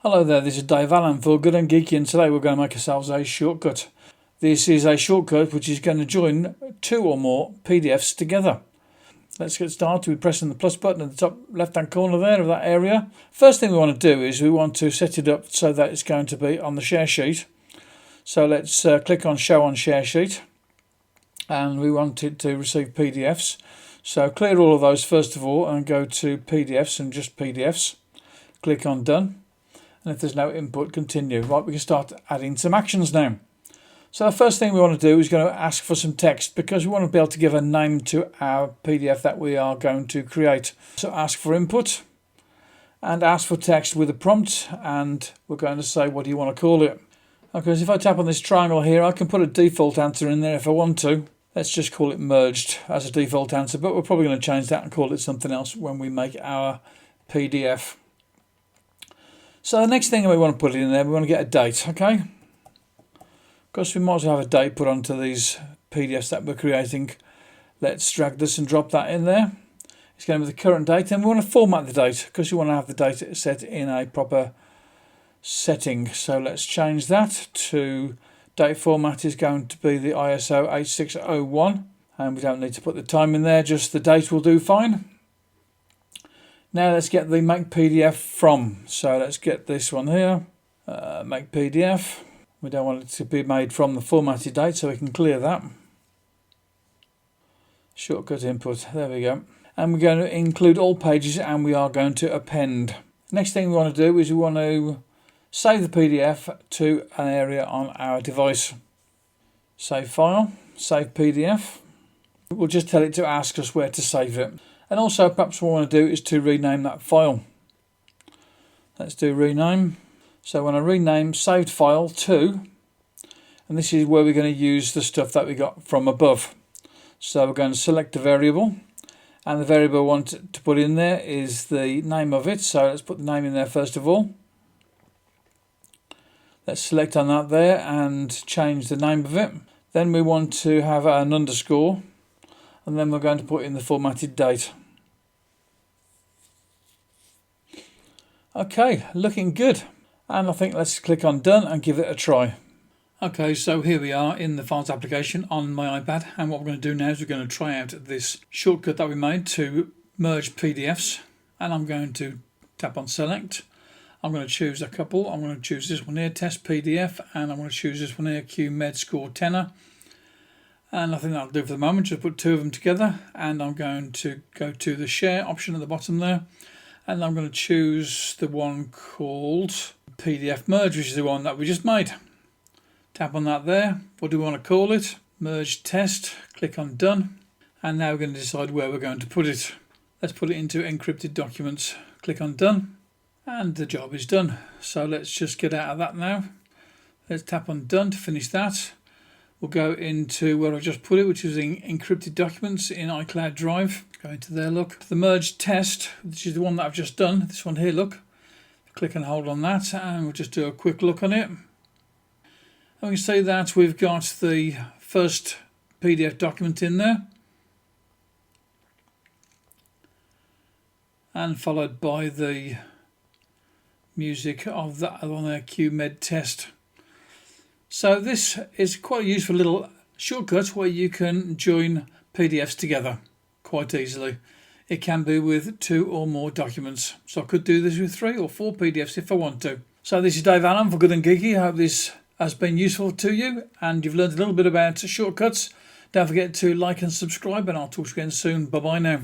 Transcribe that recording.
Hello there, this is Dave Allen for Good and Geeky, and today we're going to make ourselves a shortcut. This is a shortcut which is going to join two or more PDFs together. Let's get started with pressing the plus button at the top left hand corner there of that area. First thing we want to do is we want to set it up so that it's going to be on the share sheet. So let's click on show on share sheet, and we want it to receive PDFs. So clear all of those first of all and go to PDFs and just PDFs. Click on done. And if there's no input, continue. Right, we can start adding some actions now. So the first thing we want to do is going to ask for some text, because we want to be able to give a name to our PDF that we are going to create. So ask for input and ask for text with a prompt, and we're going to say, what do you want to call it? Okay, so if I tap on this triangle here, I can put a default answer in there if I want to. Let's just call it merged as a default answer, but we're probably going to change that and call it something else when we make our PDF. So the next thing we want to put in there, we want to get a date, okay? Because we might as well have a date put onto these PDFs that we're creating. Let's drag this and drop that in there. It's going to be the current date, and we want to format the date because we want to have the date set in a proper setting. So let's change that to date format is going to be the ISO 8601, and we don't need to put the time in there, just the date will do fine. Now let's get the make PDF from. So let's get this one here, make PDF. We don't want it to be made from the formatted date, so we can clear that. Shortcut input, there we go. And we're going to include all pages, and we are going to append. Next thing we want to do is we want to save the PDF to an area on our device. Save file, save PDF. We'll just tell it to ask us where to save it. And also perhaps what we want to do is to rename that file. Let's do rename. So when I rename saved file to, and this is where we're going to use the stuff that we got from above. So we're going to select the variable, and the variable I want to put in there is the name of it. So let's put the name in there first of all. Let's select on that there and change the name of it. Then we want to have an underscore, and then we're going to put in the formatted date. Okay, looking good. And I think let's click on done and give it a try. Okay, so here we are in the Files application on my iPad, and what we're going to do now is we're going to try out this shortcut that we made to merge PDFs. And I'm going to tap on select. I'm going to choose a couple. I'm going to choose this one here, test PDF, and I'm going to choose this one here, QMed score tenor. And I think that'll do for the moment. Just put two of them together, and I'm going to go to the share option at the bottom there, and I'm going to choose the one called PDF merge, which is the one that we just made. Tap on that there. What do we want to call it? Merge test. Click on done, and now we're going to decide where we're going to put it. Let's put it into encrypted documents. Click on done, and the job is done. So let's just get out of that now. Let's tap on done to finish that. We'll go into where I just put it, which is in encrypted documents in iCloud Drive. Go into there, look. The merge test, which is the one that I've just done. This one here, look. Click and hold on that, and we'll just do a quick look on it. And we can see that we've got the first PDF document in there, and followed by the music of that one there, QMed test. So this is quite a useful little shortcut where you can join PDFs together quite easily. It can be with two or more documents. So I could do this with 3 or 4 PDFs if I want to. So this is Dave Allen for Good and Geeky. I hope this has been useful to you and you've learned a little bit about shortcuts. Don't forget to like and subscribe, and I'll talk to you again soon. Bye bye now.